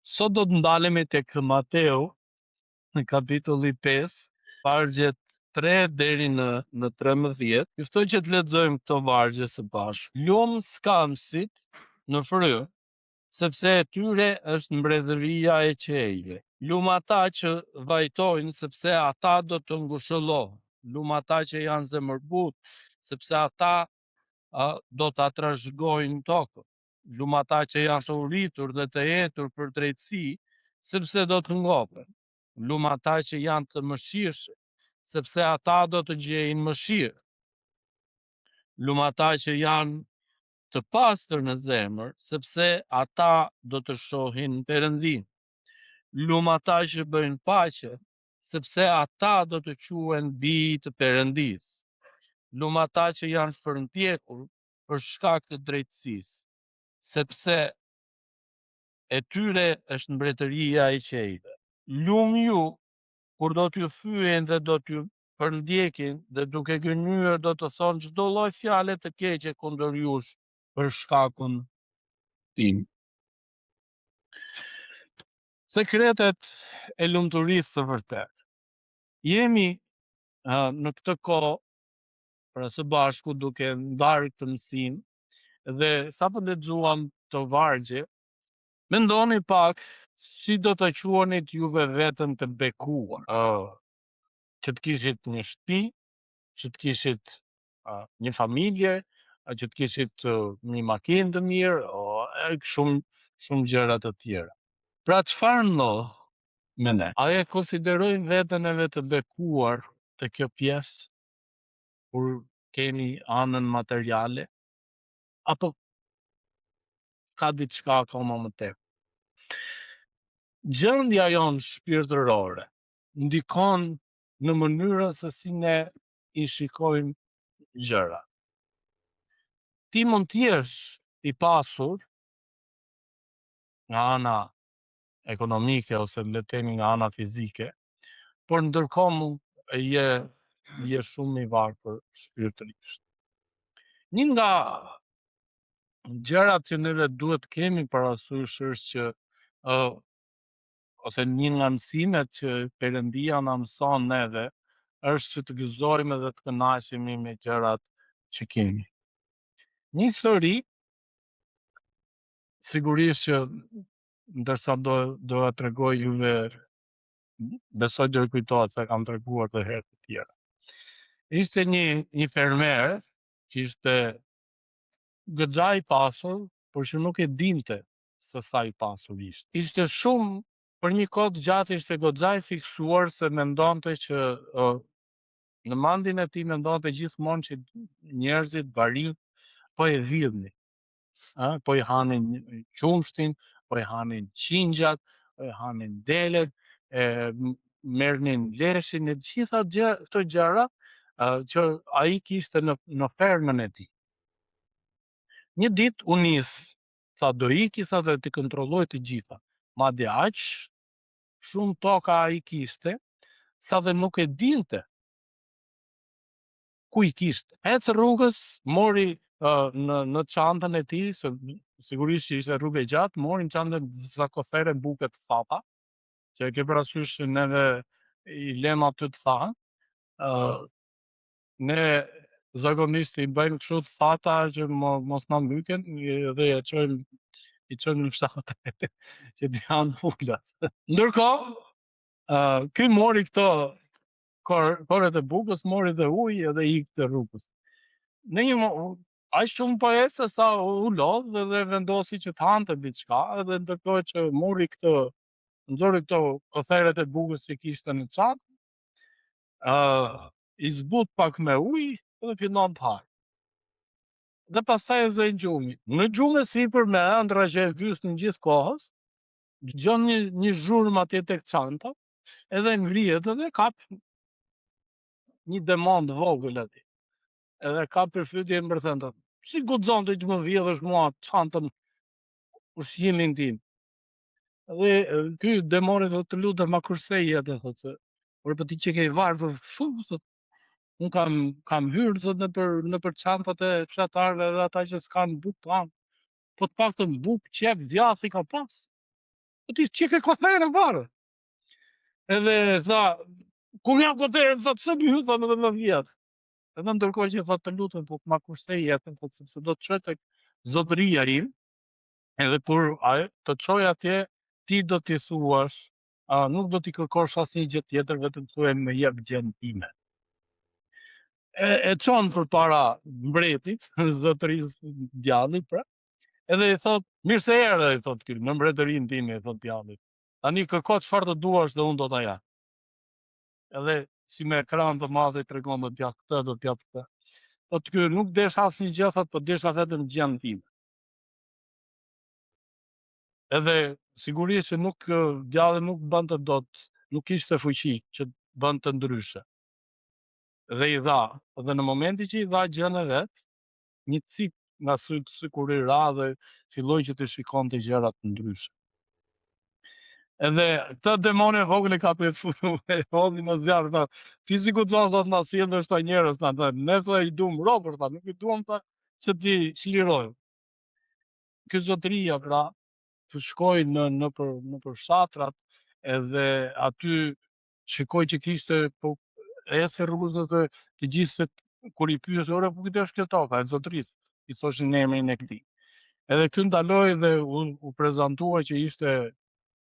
Sot do të ndalemi tek Mateu në kapitulli 5, vargjet 3 deri në 13. Ju ftoj që të lexojmë këto vargje së bashku. Lum skamësit në fry, sepse e tyre është mbretëria e qejve. Lum ata që vajtojnë, sepse ata do të ngushëllohen. Lum ata që janë zemërbut, sepse ata do ta trashëgojnë tokën. Lum ata që janë të uritur dhe të etur për drejtësi, sepse do të ngopen. Lum ata që janë të mëshirshëm, sepse ata do të gjejnë mëshirë. Lum ata që janë të pastër në zemër, sepse ata do të shohin Perëndin. Lum ata që bëjnë paqe, sepse ata do të quhen bijë të Perëndisë. Lum ata që janë shpërndjekur për shkak të drejtësisë, sepse e tyre është mbretëria e qejve. Lum ju, kur do t'ju fyen dhe do t'ju përndjekin dhe duke gënyer do të thonë çdo lloj fjale të keqe kundër jush për shkakun tim. Sekretet e lumturisë së vërtet. Jemi në këtë kohë pra së bashku duke ndarë këtë mësim dhe sapo lexuam të vargje, mendoni pak si do të quanit juve veten të bekuar. Që të kishit një shtëpi, që të kishit një familje, që të kishit një makinë të mirë, shumë gjëra të tjera. Pra çfarë ndodh me ne? A e konsiderojmë veten e vetë të bekuar të kjo pjesë kur kemi anën materiale? Apo ka diçka akoma më tepër? Gjendja jonë shpirtërore ndikon në mënyrën se si ne i shikojmë gjëra. Ti mund t'jesh i pasur nga ana ekonomike ose le të themi nga ana fizike, por ndërkohë mund je shumë i varfër shpirtërisht. Një nga gjërat që neve duhet kemi parasysh është që ose një nga mësimet që Perëndia na mëson neve është që të gëzojmë dhe të kënaqemi me gjërat që kemi. Një histori, sigurisht që ndërsa do ja tregoj juve, besoj do ju kujtohet se kam treguar të herë të tjera. Ishte një fermer që ishte goxha i pasur, por që nuk e dinte se sa i pasur ishte. Ishte shumë, për një kohë të gjatë ishte goxha i fiksuar se mendonte që në mendjen e tij mendonte gjithmonë që njerëzit barin po e vidhnin. Po i hanin qumshtin, po i hanin qingjat, po i hanin delet, merrnin leshin e gjitha këto gjëra që ai kishte në fermën e tij. Një ditë u nis, tha do iki, tha dhe të kontrolloj të gjitha. Madje aq shumë toka ai kishte, sa dhe nuk e dinte ku i kishte. Ecë rrugës, mori në çantën e tij, se sigurisht që ishte rrugë e gjatë, mori në çantën disa kofere buke të thata, që e ke parasysh që neve i lëm aty të thahen. Ne zakonisht i bëjmë kështu të thata që mos na mbyken dhe i çojmë në fshatë që të janë ulas. Ndërkohë, ky mori këto korret e bukës, mori dhe ujë dhe ikte te rrugës. Në një aq shumë po ecë sa u lodh dhe vendosi që të hante diçka, edhe ndërkohë që nxori këto kotheret e bukës që kishte në çantë, i zbut pak me ujë dhe fillon të hajë. Dhe pastaj e zë gjumi. Në gjumë sipër me ëndra që e vysnin gjithkohës, dëgjon një zhurmë atje tek çanta, edhe ngrihet edhe kap një demon të vogël aty. Edhe ka përfytje mbërthënda. Si guxonte që më vjedhësh mua çantën ushqimin tim? Dhe ky demoni thotë të lutem ma kursej atë, thotë se por po ti që ke varfër shumë, thotë, un kam hyrë thotë nëpër çantat e fshatarëve edhe ata që s'kan bukë, po të paktën bukë, qep, djath i ka pas. Po ti çike kotheren varë. Edhe tha, kur jam kotheren, tha, pse më hyta në 19 vjetë? Edhe ndërkohë që tha, të lutem, po ma kursej jetën, po sepse do të çoj tek zotëria im, edhe kur të çoj atje, ti do t'i thuash, nuk do t'i kërkosh asnjë gjë tjetër, vetëm thuaj më jep gjën time. E çon përpara mbretit, zotërisë djallit, pra, edhe i thot, mirë se erdhe, i thot ky, në mbretërinë time, i thot djallit. Tani kërko çfarë të duash dhe unë do ta jap. Edhe si me ekran të madh i tregon do t'jap këtë, do t'jap këtë. Po ky nuk desh asnjë gjë, thot, po desha vetëm gjën time. Edhe sigurisht që nuk djalli nuk bënte dot, nuk kishte fuqi që bënte ndryshe. Dhe i dha, dhe në momentin që i dha gjën e vet, një cip nga syt sikur i ra dhe filloi që të shikonte gjëra të ndryshe. Edhe këtë demoni e vogël e ka për e hodhi në zjarr, tha, ti si guxon thot na sjellësh ta njerëz na, tha, ne tha i duam robër, tha, nuk i duam tha që ti çlirojmë. Ky zotëria pra të shkoj në për shatrat, edhe aty shikoj që kishte, po ecte rrugës të gjithë se kur i pyes, ore ku kujt është kjo toka e zotërisë, i thoshin emrin e këtij. Edhe ky ndaloi dhe u prezantua që ishte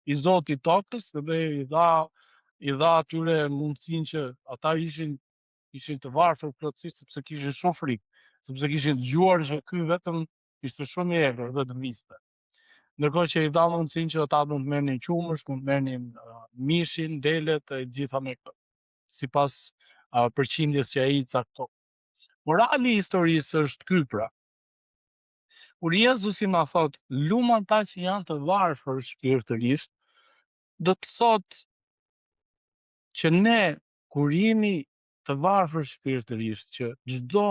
i zoti i tokës dhe i dha atyre mundësinë që ata ishin të varfër plotësisht sepse kishin shumë frikë, sepse kishin dëgjuar që ky vetëm ishte shumë i egër dhe të viste. Ndërkohë që i dha mundësinë që ata mund të merrnin qumësh, mund të merrnin mishin, delet e gjitha me këto, sipas përqindjes që ai i caktoi. Morali i historisë është ky pra. Kur Jezusi na thot, lumë ata që janë të varfër shpirtërisht, do të thot që ne kur jemi të varfër shpirtërisht, që çdo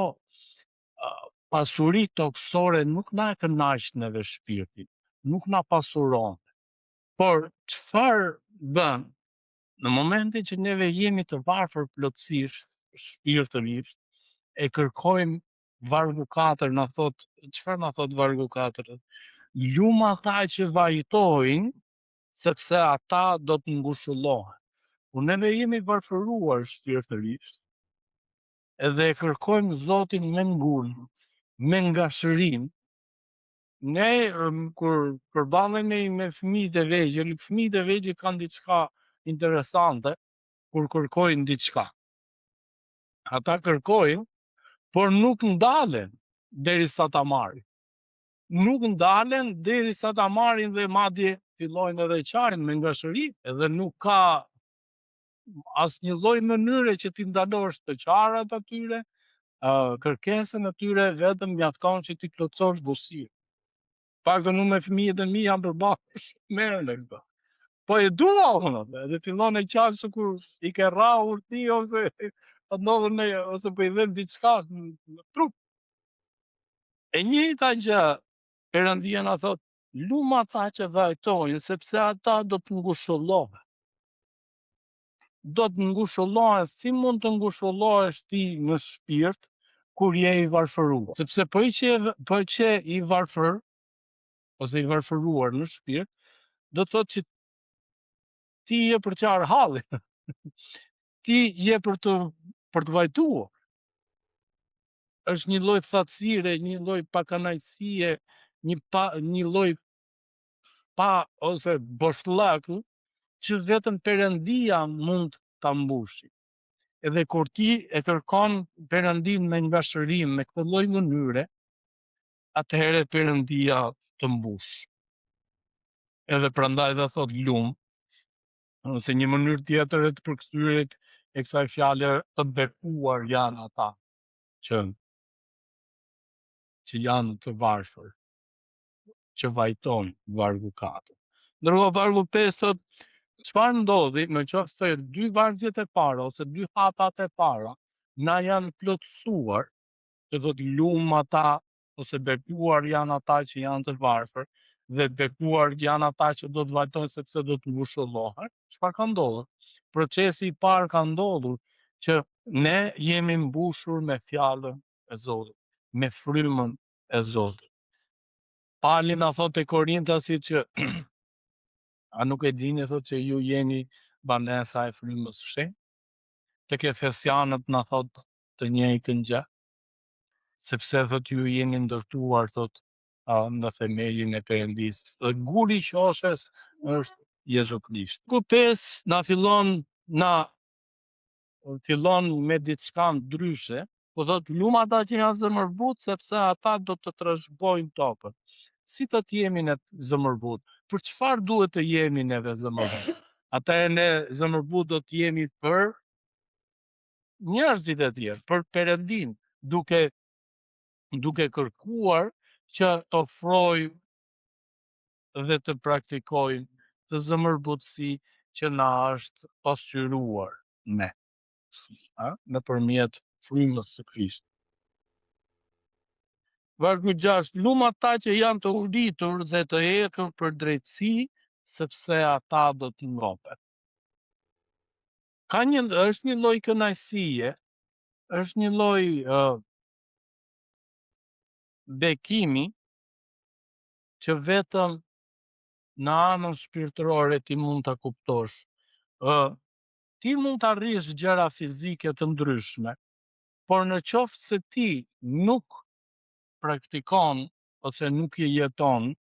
pasuri toksore nuk na e kënaq neve shpirtin, nuk na pasuron. Por çfarë bën në momentin që neve jemi të varfër plotësisht shpirtërisht, e kërkojmë vargu 4 na thot, çfarë na thot vargu 4? Lumë ata që vajtojnë, sepse ata do të ngushëllohen. Kur neve jemi varfëruar shpirtërisht, edhe e kërkojmë Zotin me ngulm, me ngashërim, ne kur përballemi me fëmijët e vegjël, fëmijët e vegjël kanë diçka interesante kur kërkojnë diçka. Ata kërkojnë, por nuk ndalen derisa ta marrin. Nuk ndalen derisa ta marrin dhe madje fillojnë edhe qarin me ngashëri, edhe nuk ka asnjë lloj mënyre që ti ndalosh të qarat atyre, kërkesën atyre, vetëm mjafton që ti plotësosh buzëqin. Paktën unë me fëmijët e mi jam përballë merren me këto. Po e dua unë, edhe fillon e qasë kur i ke rrahur ti ose po ndodhen me ose po i dhem diçka në trup. E njëjta gjë Perëndia na thot, lumë ata që vajtojnë, sepse ata do të ngushëllohen. Do të ngushëllohen, si mund të ngushëllohesh ti në shpirt kur je i varfëruar? Sepse po që i varfër ose i varfëruar në shpirt, do të thotë që ti je për qarë halli. Ti je për të vajtuar. Është një lloj thatësire, një lloj pakanajsie, një lloj pa ose boshllëku që vetëm Perëndia mund ta mbushi. Edhe kur ti e kërkon Perëndin me ngashërim, me këtë lloj mënyre, atëherë Perëndia të mbush. Edhe prandaj dhe thot lumë, ose një mënyrë tjetër e të përkthyerit e kësaj fjale, të bekuar janë ata që janë të varfër, që vajtojnë, vargu 4. Ndërkohë vargu 5 thot, çfarë ndodhi në qoftë se 2 vargjet e para ose 2 hapat e para na janë plotësuar, që do të lumë ata ose bekuar janë ata që janë të varfër, dhe bekuar janë ata që do të vajtojnë sepse do të ngushëllohen, çfarë ka ndodhur? Procesi i parë ka ndodhur që ne jemi mbushur me fjalën e Zotit, me frymën e Zotit. Pali na thot te Korintasit që A nuk e dini thot që ju jeni banesa e frymës shenjtë? Tek Efesianët na thot të njëjtën gjë, sepse thot ju jeni ndërtuar thot në themelin e Perëndisë. Dhe guri i qoshes është Jezu Krisht. Ku 5 na fillon me diçka ndryshe, po thot lum ata që janë zëmërbut, sepse ata do të trashëgojnë tokën. Si të jemi ne zëmërbut? Për çfarë duhet të jemi neve zëmërbut? Atëherë ne zëmërbut do të jemi për njerëzit e tjerë, për Perëndin, duke kërkuar që të ofrojmë dhe të praktikojmë të zëmërbutësi që na është pasqyruar ne, nëpërmjet frymës së Krishtit. Vargu 6, lum ata që janë të uritur dhe të ekur për drejtësi, sepse ata do të ngopen. Është një lloj kënaqësie, është një lloj bekimi që vetëm në anën shpirtërore ti mund ta kuptosh. Ti mund të arrish gjëra fizike të ndryshme, por në qoftë se ti nuk praktikon ose nuk e jeton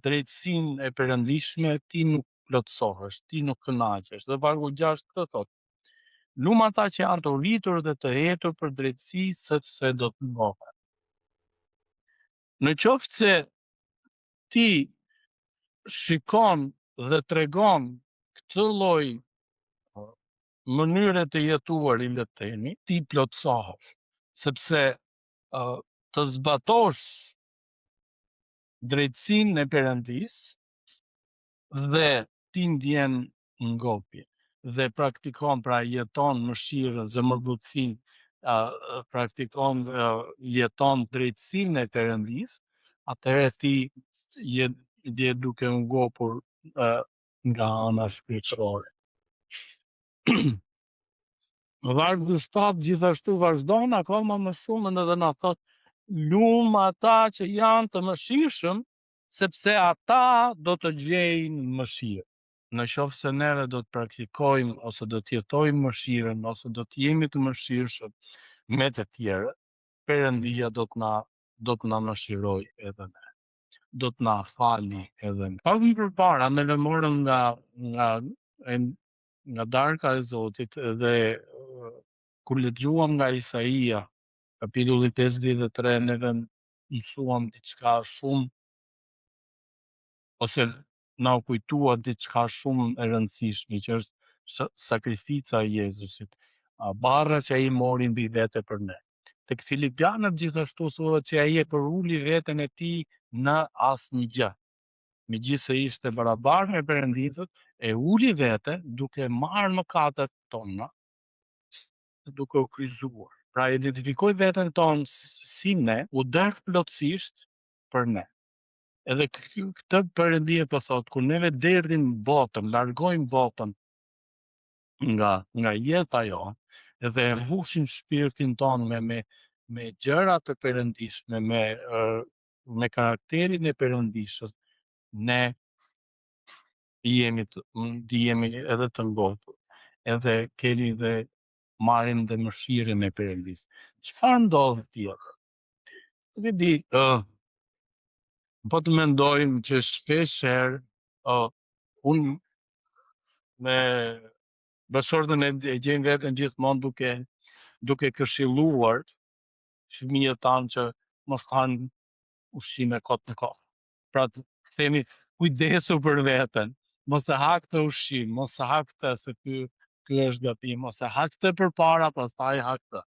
drejtësinë e perëndishme, ti nuk plotësohesh, ti nuk kënaqesh. Dhe vargu 6 këtë thot: lum ata që janë të uritur dhe të etur për drejtësi, sepse do të ngohen. Në qoftë se ti shikon dhe tregon këtë lloj mënyre të jetuari, le të themi, ti plotësohesh, sepse të zbatosh drejtësinë e Perëndisë dhe ti ndjen ngopje dhe praktikon, pra jeton mëshirën, zëmërbutësinë, praktikon, jeton drejtësinë e Perëndisë, atëherë ti je duke ngopur nga ana shpirtërore. Vargu 7 gjithashtu vazhdon akoma më shumë edhe na thot lum ata që janë të mëshirshëm, sepse ata do të gjejnë mëshirë. Në qoftë se neve do të praktikojmë ose do të jetojmë mëshirën ose do të jemi të mëshirshëm me të tjerët, Perëndia do të na mëshirojë edhe ne. Do të na fali edhe ne. Pak më përpara ne morëm nga darka e Zotit dhe kur lexuam nga Isaia, kapitulli 53, neve mësuam diçka shumë, ose na u kujtua diçka shumë e rëndësishme, që është sakrifica e Jezusit, barra që ai mori mbi vete për ne. Tek Filipianët gjithashtu thuhet që ai e përuli veten e tij në asnjë gjë. Megjithse ishte barabartë me Perëndisën, e uli vete duke marrë mëkatet tona, duke u kryqëzuar. Pra identifikoi veten tonë si ne, u derdh plotësisht për ne. Edhe këtë Perëndia po thot, kur neve derdhim botën, largojmë botën nga jeta jonë, edhe e mbushim shpirtin tonë me gjëra të perëndishme, me karakterin e Perëndisës, ne jemi edhe të ngopur, edhe kemi dhe marrim dhe mëshirën e Perëndisë. Çfarë ndodh tjetër? Nuk e di, po të mendojmë që shpesh herë unë me bashortën e gjejmë veten gjithmonë duke këshilluar fëmijët tanë që mos hanë ushqime kot në kot. Pra të themi kujdesu për veten, mos e ha këtë ushqim, mos e ha këtë se ky është gabim, mos e ha këtë përpara, pastaj ha këtë.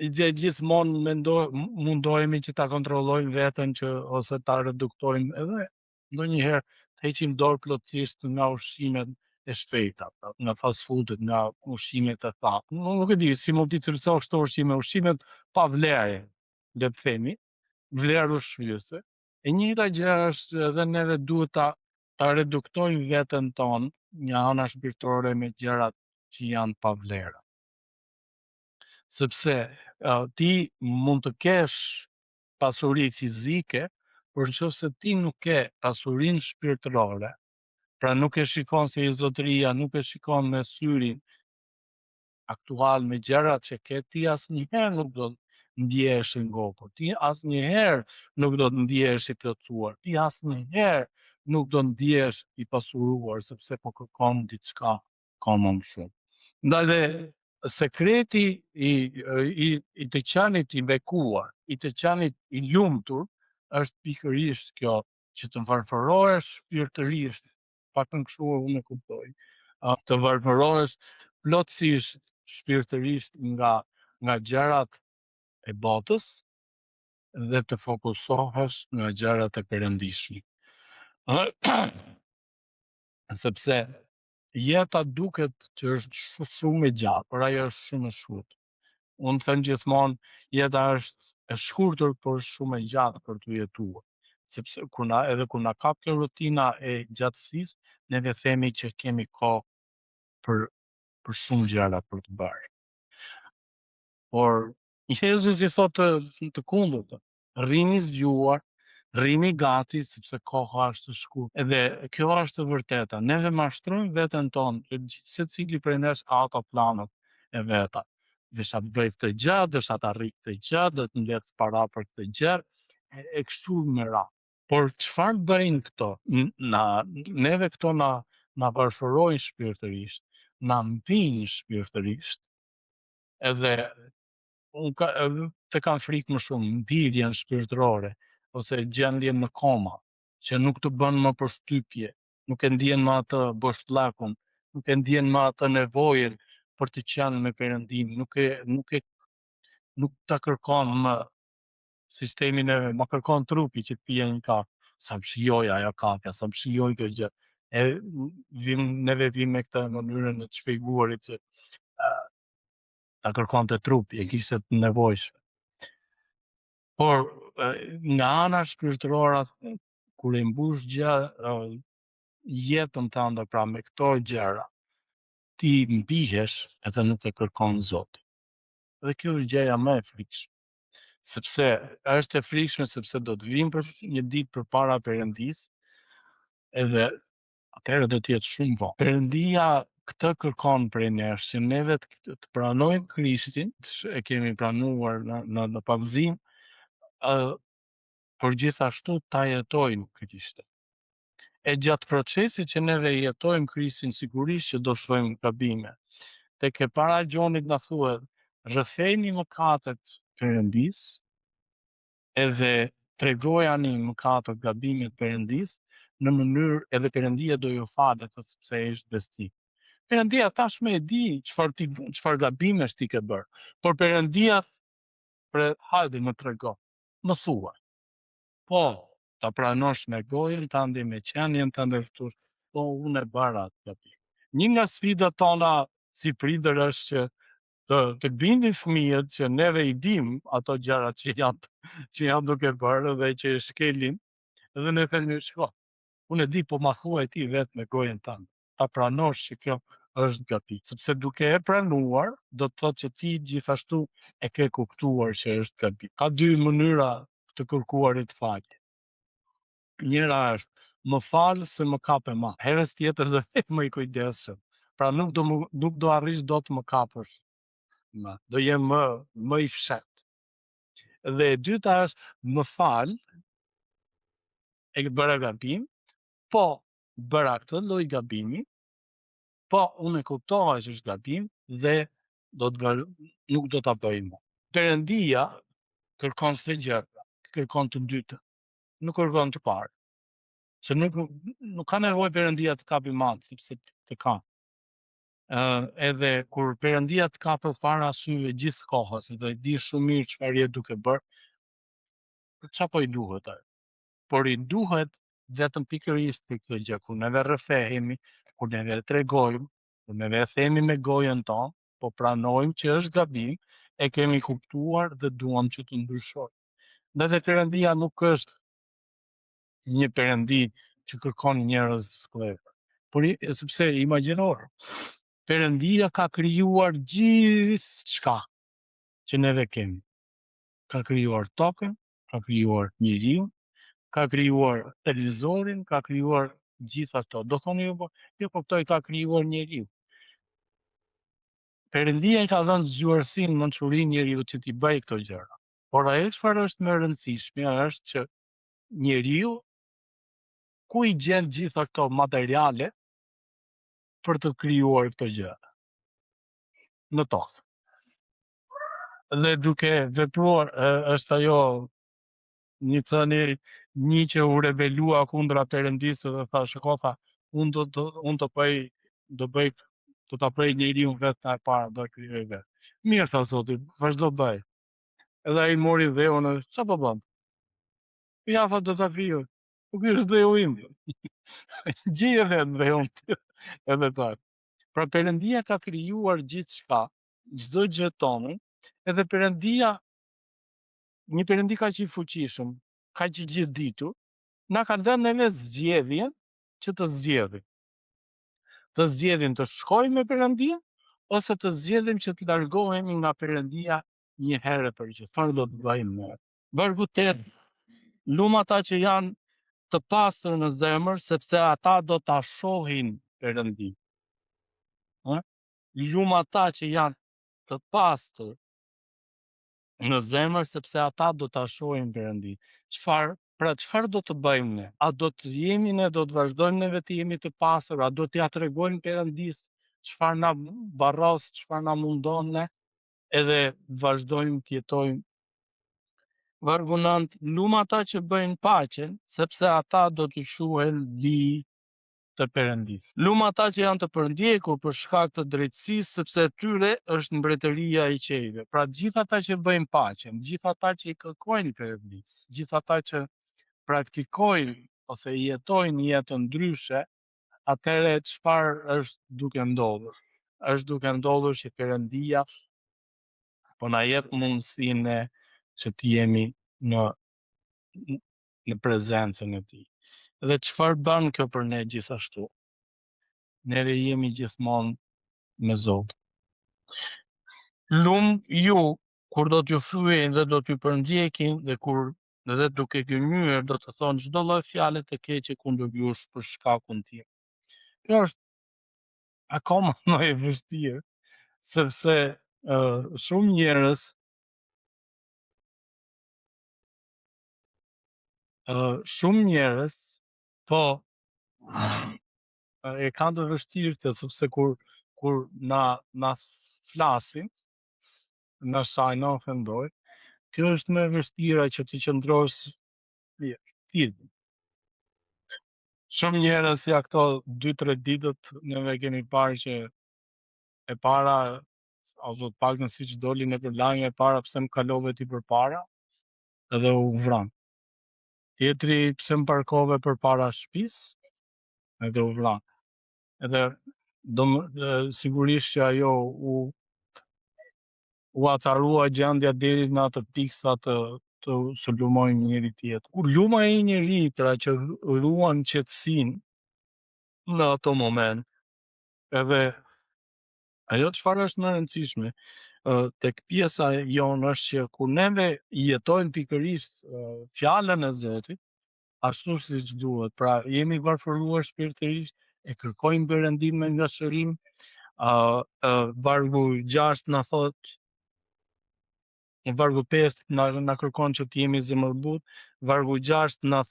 Gjithmonë mundohemi që ta kontrollojmë veten ose ta reduktojmë, edhe ndonjëherë të heqim dorë plotësisht nga ushqimet e shpejta, nga fast foodet, nga ushqimet e thata. Nuk e di si mund t'i cilësosh këto ushqimet pa vlerë, le të themi, vlerë ushqyese. E njëjta gjë është edhe neve duhet ta reduktojmë veten tonë nga ana shpirtërore me gjërat që janë pa vlerë. Sepse ti mund të kesh pasuri fizike, por nëse ti nuk ke pasurinë shpirtërore, pra nuk e shikon si zotëria, nuk e shikon me syrin aktual me gjërat që ke, ti asnjëherë nuk do të ndjehesh i ngopur, ti asnjëherë nuk do të ndjehesh i plotësuar, ti asnjëherë nuk do ndjehesh i pasuruar sepse po kërkon diçka ka më shumë. Ndaj dhe sekreti i të qenit i bekuar, i të qenit i lumtur, është pikërisht kjo, që të varfërohesh shpirtërisht, paktën kështu unë e kuptoj, të varfërohesh plotësisht shpirtërisht nga gjërat e botës dhe të fokusohesh nga gjërat e perëndishmit. Sepse jeta duket që është shumë e gjatë, por ajo është shumë e shkurtër. Unë them gjithmonë, jeta është e shkurtër, por është shumë e gjatë për të jetuar. Sepse kur na kap kjo rutina e gjatësisë, neve themi që kemi kohë për shumë gjëra për të bërë. Por Jezusi thotë të kundërtën, rrini zgjuar, rrini gati, sepse koha është e shkurtër. Edhe kjo është e vërteta. Neve mashtrojmë veten tonë, secili prej nesh ka ato planët e veta. Desha të bëj këtë gjë, desha të arrij këtë gjë, do të mbledh para për këtë gjë, e kështu me radhë. Por çfarë bëjnë këto? Neve këto na varfërojnë shpirtërisht, na mbijnë shpirtërisht, edhe të kanë frikë më shumë, mbijjen shpirtërore, ose gjendjen në koma, që nuk të bën më përshtypje, nuk e ndjen më atë boshllakun, nuk e ndjen më atë nevojën për të qenë me Perëndimin, nuk ta kërkon më sistemin e ma kërkon trupi që të pije një kafë, sa më shijoj ajo kafja, sa më shijoj kjo gjë. Neve vim me këtë mënyrën e të shpjeguarit që ta kërkonte trupi, e kishte të nevojshme. Por nga ana shpirtërore, kur e mbush jetën tënde pra me këto gjëra, ti mbihesh edhe nuk e kërkon Zotin. Dhe kjo është gjëja më e frikshme. Sepse është e frikshme sepse do të vim për një ditë përpara Perëndisë, edhe atëherë do të jetë shumë vonë. Perëndia këtë kërkon prej nesh, që neve të pranojmë Krishtin, e kemi pranuar në pavëzim, por gjithashtu ta jetojmë Krishtin. E gjatë procesit që neve jetojmë Krishtin, sigurisht që do të bëjmë gabime. Tek e para Gjonit na thuhet, rrëfeni mëkatet Perëndisë, edhe tregojani mëkatet, gabimet Perëndisë, në mënyrë edhe Perëndia do ju falet, sepse është besnik. Perëndia tashmë e di çfarë gabimesh ti ke bërë, por Perëndia hajde më trego, më thuaj. Po, ta pranosh me gojën tënde, me qenien tënde këtu, po unë e bëra atë gabim. Një nga sfidat tona si prindër është që të bindin fëmijët që neve i dim ato gjërat që janë duke bërë dhe që e shkelin, edhe ne themi, shko, unë e di, po ma thuaj ti vetë me gojën tënde. Ta pranosh që kjo është gabim, sepse duke e pranuar, do të thotë që ti gjithashtu e ke kuptuar që është gabim. Ka dy mënyra të kërkuarit falje. Njëra është, më falë se më kape ma. Herës tjetër do më i kujdesshëm. Pra nuk do arrish dot më kapësh. Do jem më i fshetë. Dhe e dyta është, më falë, e bëra gabim, po bëra këtë lloj gabimi, po unë e kuptova që është gabim dhe nuk do ta bëj më. Perëndia kërkon këtë gjë, kërkon të dytën, nuk kërkon të parë. Se nuk ka nevojë Perëndia të kapi matë, sepse të ka. Edhe kur Perëndia të ka përpara syve gjithë kohës dhe di shumë mirë çfarë je duke bërë, çfarë po i duhet ajo? Por i duhet vetëm pikërisht për këtë gjë, kur neve rrëfehemi, kur neve tregojmë, kur neve themi me gojën tonë, po pranojmë që është gabim, e kemi kuptuar dhe duam që të ndryshojmë. Dhe Perëndia nuk është një Perëndi që kërkon njerëz sklepër. Por sepse imagjinor, Perëndia ka krijuar gjithçka që neve kemi. Ka krijuar tokën, ka krijuar njeriun, ka krijuar televizorin, ka krijuar gjitha këto. Do thoni ju, po këto i ka krijuar njeriu. Perëndia i ka dhënë zgjuarsinë, mençurinë njeriu që t'i bëjë këto gjëra. Por ajo çfarë është më e rëndësishme është që njeriu ku i gjen gjitha këto materiale për të krijuar këto gjëra? Në tokë. Dhe duke vepruar është ajo një thënie një që u rebelua kundra Perëndisë dhe tha, shiko tha, unë do ta bëj njeriu vetë nga e para, do e krijoj vetë. Mirë tha Zoti, vazhdo bëj. Edhe ai mori dheun, ç'a po bën? Ja tha, do ta krijoj. Po ky është dheu im. Gjeje vetë dheun edhe ta. Pra Perëndia ka krijuar gjithçka, çdo gjë tonë, edhe një Perëndi kaq i fuqishëm, kaq i gjithditur, na ka dhënë neve zgjedhjen që të zgjedhim. Të zgjedhim të shkojmë me Perëndin ose të zgjedhim që të largohemi nga Perëndia një herë për gjithë. Çfarë do të bëjmë ne? Vargu 8. Lum ata që janë të pastër në zemër, sepse ata do ta shohin Perëndin. Lum ata që janë të pastër në zemër, sepse ata do ta shohin Perëndin. Çfarë do të bëjmë ne? A do të jemi ne, do të vazhdojmë neve të jemi të pastër, a do t'ia tregojmë Perëndis çfarë na barros, çfarë na mundon ne, edhe vazhdojmë të jetojmë. Vargu 9. Lum ata që bëjnë paqen, sepse ata do të quhen bij të Perëndis. Lum ata që janë të përndjekur për shkak të drejtësisë, sepse tyre është mbretëria e qiejve. Pra gjithë ata që bëjnë paqen, gjithë ata që i kërkojnë Perëndis, gjithë ata që praktikojnë ose jetojnë jetë ndryshe, atëherë çfarë është duke ndodhur? Është duke ndodhur që Perëndia po na jep mundësinë që të jemi në prezencën e tij. Dhe çfarë bën kjo për ne gjithashtu? Neve jemi gjithmonë me Zotin. Lum ju kur do t'ju fyen dhe do t'ju përndjekin dhe duke gënyer do të thonë çdo lloj fjale të keqe kundër jush për shkakun tim. Kjo është akoma më e vështirë, sepse shumë njerëz po e kanë të vështirë këtë, sepse kur na flasin, na shajnë, na ofendojnë, kjo është më e vështira që të qëndrosh thjesht. Shumë njerëz ja këto 2-3 ditët neve kemi parë që e para, ose të paktën siç doli nëpër lajme e para, pse më kalove ti përpara, edhe u vran. Tjetri, pse më parkove përpara shtëpisë, edhe u vran. Edhe sigurisht që ajo u acarua gjendja deri në atë pikë sa të sulmojnë njëri tjetrin. Kur luma e një njeri, pra që ruan qetësinë në ato moment, edhe ajo çfarë është më e rëndësishme tek pjesa jonë është që kur neve jetojmë pikërisht fjalën e Zotit, ashtu siç duhet, pra jemi varfëruar shpirtërisht, e kërkojmë Perëndin me ngashërim, vargu 6 na thotë, në vargu 5 na kërkon që të jemi zemërbut, vargu 6 na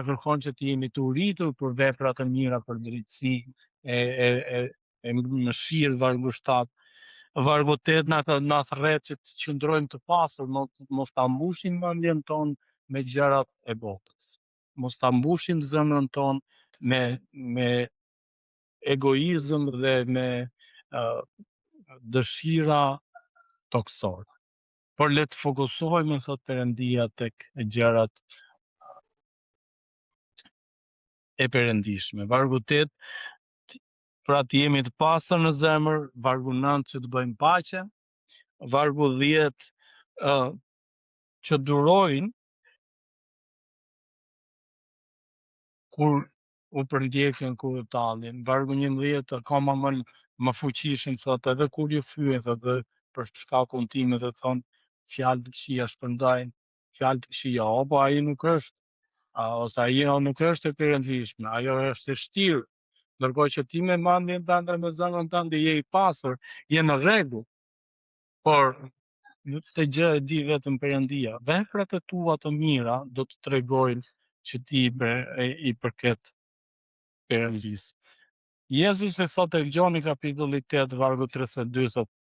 kërkon që të jemi të uritur për vepra të mira, për drejtësi e mëshirë, vargu 7. Vargu 8 na thret që të qëndrojmë të pastër, mos ta mbushim mendjen tonë me gjërat e botës. Mos ta mbushim zemrën tonë me egoizëm dhe me dëshira toksore. Por le të fokusohemi, thot Perëndia, tek gjërat e perëndishme. Vargu 8, pra të jemi të pastër në zemër, vargu 9 që të bëjmë paqen, vargu 10 që durojnë kur u përndjekin, kur u tallin. Vargu 11 akoma më fuqishëm, thot, edhe kur ju fyen, thot, dhe për shkakun tim, dhe thon fjalë të këqija shpërndajnë, fjalë të këqija. Po ai nuk është ose ajo nuk është e perëndishme, ajo është e shtirë, ndërkohë që ti me mendjen tënde, me zemrën tënde je i pastër, je në rregull, por këtë gjë e di vetëm Perëndia. Veprat e tua të mira do të tregojnë që ti i përket Perëndisë. Jezusi thotë tek Gjoni kapitulli 8 vargu 32 thotë: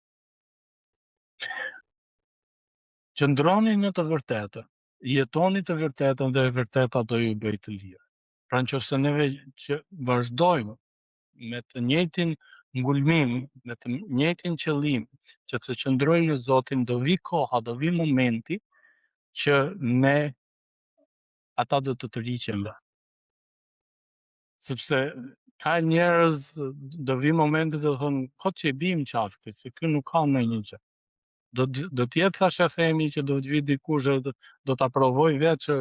qëndroni në të vërtetën, jetoni të vërtetën dhe e vërteta do ju bëjë të lirë. Pra nëse neve që vazhdojmë me të njëjtin ngulmim, me të njëjtin qëllim, që të qëndrojmë në Zotin, do vi koha, do vi momenti që ne ata do të tërhiqemi. Sepse ka njerëz, do vi momenti do thonë, kot që i bim qafti, se ky nuk ka ndonjë gjë. Do t'jetë thashë themi që do të vi dikush do ta provoj vetë që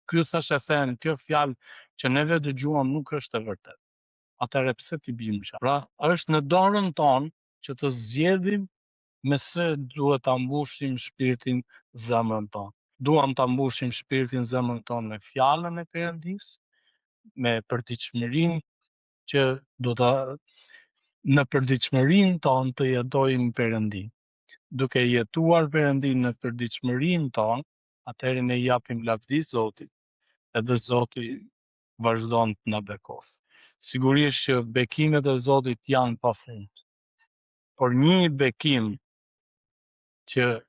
ky thashë them, kjo fjalë që neve dëgjuam nuk është e vërtetë. Atëherë pse t'i bim qafti? Pra, është në dorën tonë që të zgjedhim me se duhet ta mbushim shpirtin, zemrën tonë. Duam ta mbushim shpirtin, zemrën tonë me fjalën e Perëndisë, me përditshmërinë që në përditshmërinë tonë të jetojmë Perëndin. Duke jetuar Perëndin në përditshmërinë tonë, atëherë ne japim lavdi Zotit, edhe Zoti vazhdon të na bekojë. Sigurisht që bekimet e Zotit janë pafund, por një bekim që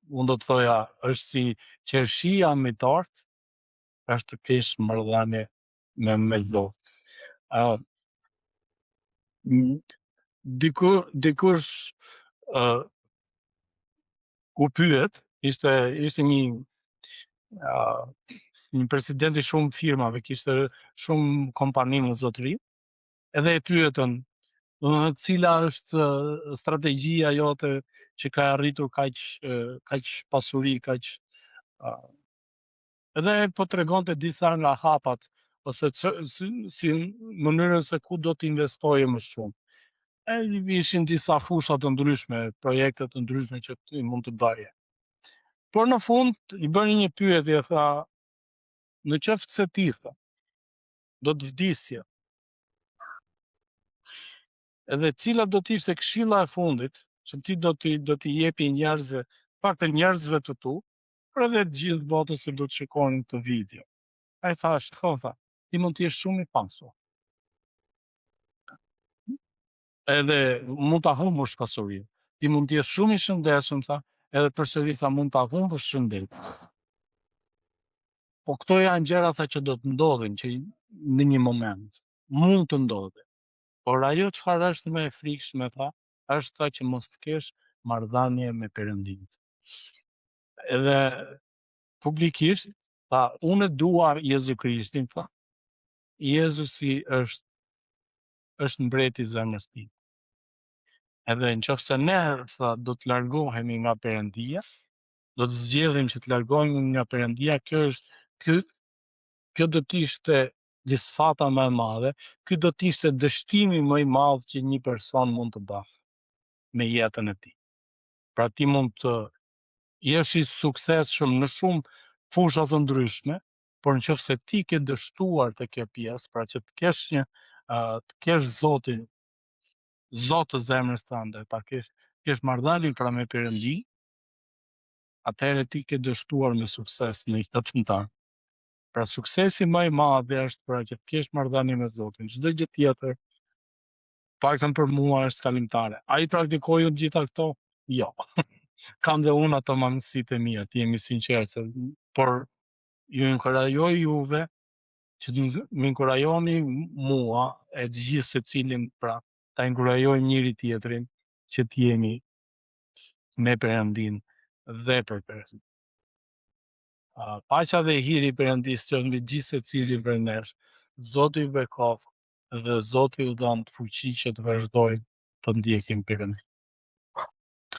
unë do të thoja është si qershia me tort, është të kesh marrëdhënie me Zotin. Dikush u pyet, ishte një president i shumë firmave, kishte shumë kompani në zotëri, edhe e pyetën, cila është strategjia jote që ka arritur kaq pasuri, edhe po tregonte disa nga hapat, ose si mënyrën se ku do të investoje më shumë. Ishin disa fusha të ndryshme, projekte të ndryshme që ti mund të bëje. Por në fund i bëri një pyetje, tha, në qoftë se ti do të vdisje, edhe cila do të ishte këshilla e fundit që ti do t'i jepi njerëzve, paktën njerëzve të tu, por edhe të gjithë botës që do të shikonin këtë video. Ai tha, ti mund të jesh shumë i pasur. Edhe mund ta humbësh pasurinë. Ti mund të jesh shumë i shëndetshëm, tha, edhe përsëri tha, mund ta humbësh shëndetin. Po këto janë gjëra që do të ndodhin, që në një moment mund të ndodhin. Por ajo çfarë është më e frikshme, tha, është që mos të kesh marrëdhënie me Perëndin. Edhe publikisht tha, unë dua Jezu Krishtin, tha. Jezusi është mbreti i zemrës time. Edhe nëse ne, tha, do të largohemi nga Perëndia, do të zgjedhim që të largohemi nga Perëndia, kjo do të ishte disfata më e madhe, ky do të ishte dështimi më i madh që një person mund të bëjë me jetën e tij. Pra ti mund të jesh i suksesshëm në shumë fusha të ndryshme, por nëse ti ke dështuar te kjo pjesë, pra që të kesh Zotin, Zot të zemrës tënde, ta kesh marrëdhënie pra me Perëndin, atëherë ti ke dështuar me sukses në jetën tënde. Pra suksesi më i madh është pra që të kesh marrëdhënie me Zotin. Çdo gjë tjetër, paktën për mua, është kalimtare. A i praktikoj unë gjitha këto? Jo. Kam dhe unë ato mangësitë e mia, ti jemi sinqertë, por ju inkurajoj juve që më inkurajoni mua e të gjithë secilin, pra ta inkurajojmë njëri tjetrin që të jemi me Perëndin dhe për Perëndin. Paqja dhe hiri i Perëndisë qoftë mbi gjithë secilin prej nesh. Zoti ju bekoft dhe Zoti ju dhon fuqi që të vazhdojmë të ndjekim Perëndin.